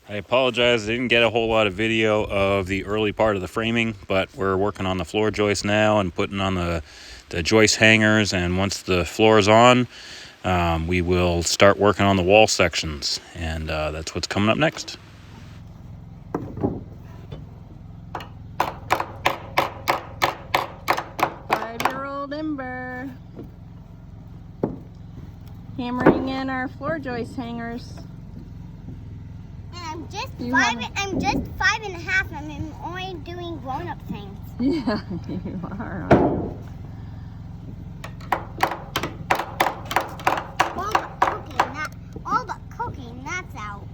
I apologize, I didn't get a whole lot of video of the early part of the framing, but we're working on the floor joist now and putting on the joist hangers, and once the floor is on, we will start working on the wall sections, and that's what's coming up next. 5-year-old Ember hammering in our floor joist hangers. I'm just five. I'm just 5.5. I'm only doing grown-up things. Yeah, you are. All but cooking. That's out.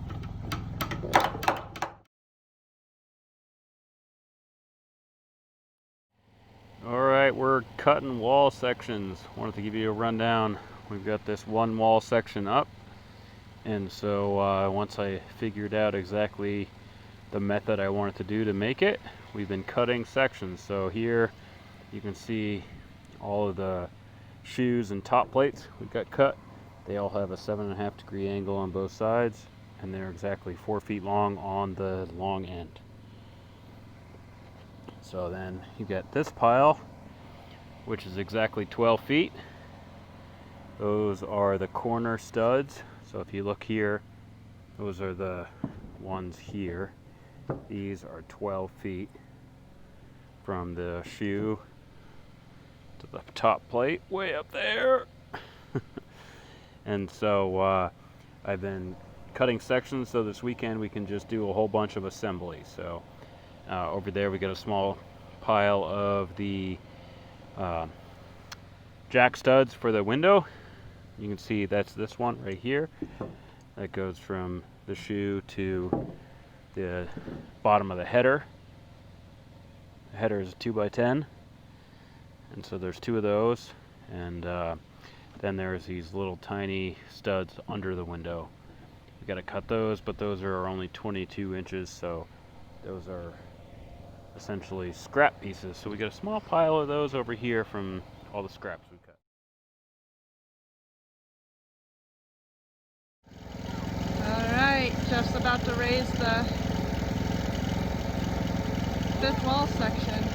All right, we're cutting wall sections. Wanted to give you a rundown. We've got this one wall section up, and so once I figured out exactly the method I wanted to do to make it, we've been cutting sections. So here you can see all of the shoes and top plates we got cut. They all have a 7.5 degree angle on both sides, and they're exactly 4 feet long on the long end. So then you get this pile, which is exactly 12 feet. Those are the corner studs. So if you look here, those are the ones here. These are 12 feet from the shoe to the top plate, way up there. And so I've been cutting sections so this weekend we can just do a whole bunch of assembly. So over there we got a small pile of the jack studs for the window. You can see that's this one right here. That goes from the shoe to the bottom of the header. The header is a 2x10, and so there's 2 of those, and then there's these little tiny studs under the window. We got to cut those, but those are only 22 inches, so those are essentially scrap pieces. So we got a small pile of those over here from all the scraps we cut. All right, just about to raise the 5th wall section.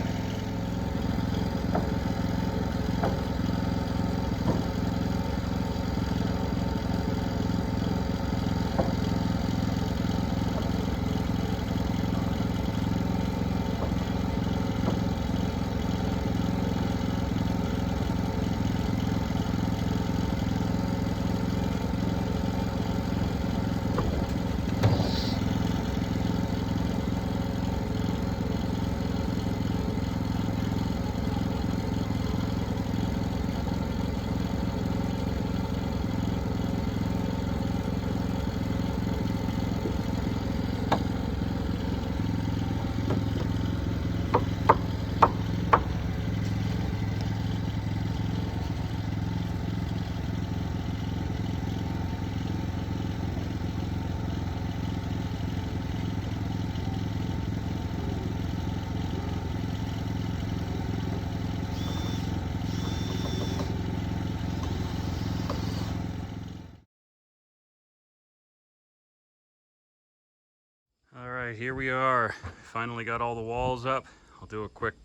All right, here we are. Finally got all the walls up. I'll do a quick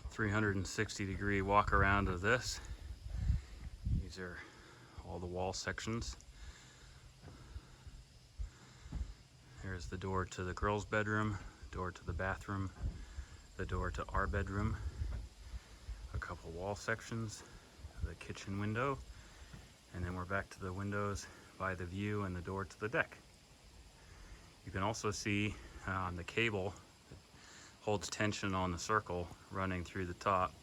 360 degree walk around of this. These are all the wall sections. There's the door to the girls' bedroom, door to the bathroom, the door to our bedroom, a couple wall sections, the kitchen window, and then we're back to the windows by the view and the door to the deck. You can also see on the cable that holds tension on the circle running through the top,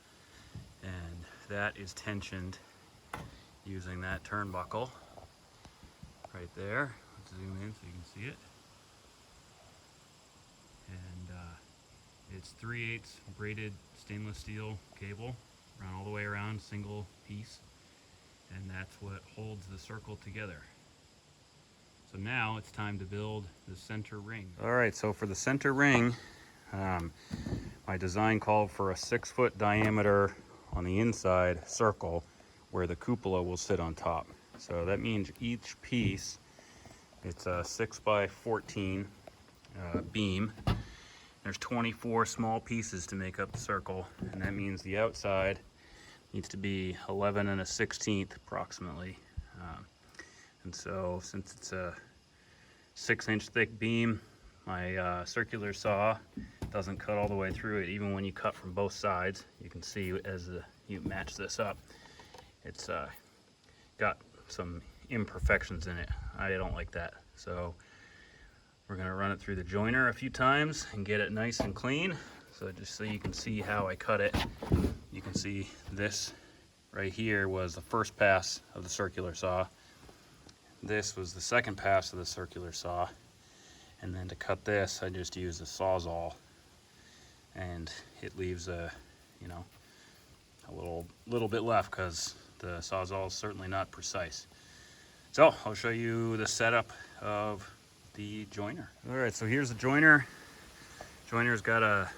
and that is tensioned using that turnbuckle right there. Let's zoom in so you can see it. And it's 3/8 braided stainless steel cable run all the way around, single piece, and that's what holds the circle together. So now it's time to build the center ring. All right, so for the center ring, my design called for a 6-foot diameter on the inside circle where the cupola will sit on top. So that means each piece It's a 6x14 beam. There's 24 small pieces to make up the circle, and that means the outside needs to be 11 1/16 approximately. And so since it's a 6-inch thick beam, my circular saw doesn't cut all the way through it. Even when you cut from both sides, you can see as you match this up, it's got some imperfections in it. I don't like that. So we're gonna run it through the joiner a few times and get it nice and clean. So just so you can see how I cut it, you can see this right here was the first pass of the circular saw. This was the second pass of the circular saw. And then to cut this, I just use a Sawzall, and it leaves a little bit left because the Sawzall is certainly not precise. So I'll show you the setup of the joiner. All right, so here's the joiner. Joiner's got a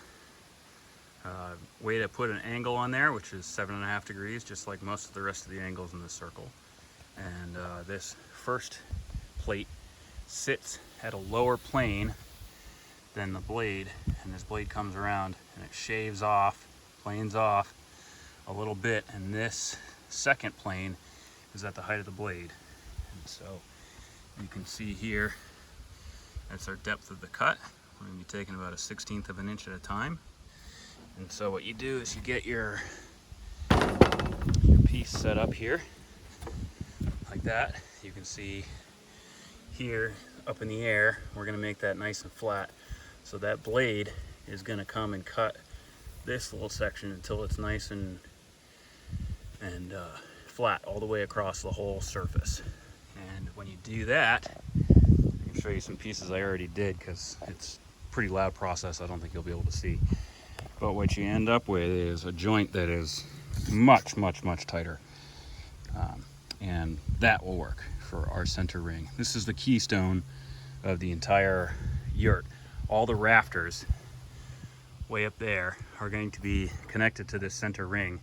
way to put an angle on there, which is 7.5 degrees, just like most of the rest of the angles in the circle. And this first plate sits at a lower plane than the blade, and this blade comes around and it shaves off, planes off a little bit, and this second plane is at the height of the blade. And so you can see here, that's our depth of the cut. We're going to be taking about a 1/16 of an inch at a time. And so what you do is you get your piece set up here like that. You can see here up in the air, we're going to make that nice and flat. So that blade is going to come and cut this little section until it's nice and flat all the way across the whole surface. And when you do that, I can show you some pieces I already did because it's a pretty loud process. I don't think you'll be able to see. But what you end up with is a joint that is much, much, much tighter. And that will work for our center ring. This is the keystone of the entire yurt. All the rafters way up there are going to be connected to this center ring,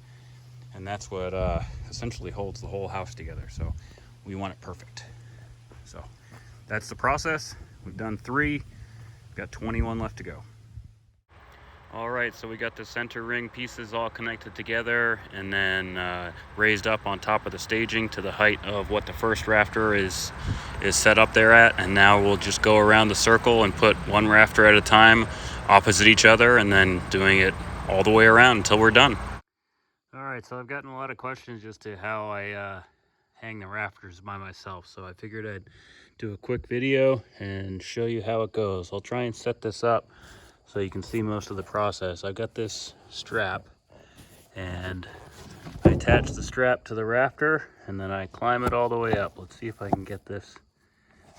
and that's what essentially holds the whole house together. So we want it perfect. So that's the process. We've done 3, we've got 21 left to go. All right, so we got the center ring pieces all connected together and then raised up on top of the staging to the height of what the first rafter is set up there at. And now we'll just go around the circle and put one rafter at a time opposite each other, and then doing it all the way around until we're done. All right, so I've gotten a lot of questions as to how I hang the rafters by myself. So I figured I'd do a quick video and show you how it goes. I'll try and set this up so you can see most of the process. I've got this strap, and I attach the strap to the rafter, and then I climb it all the way up. Let's see if I can get this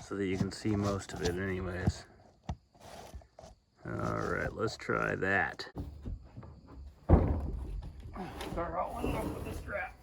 so that you can see most of it anyways. All right, let's try that. Start rolling up with the strap.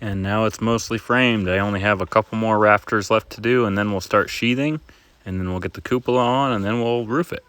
And now it's mostly framed. I only have a couple more rafters left to do, and then we'll start sheathing, and then we'll get the cupola on, and then we'll roof it.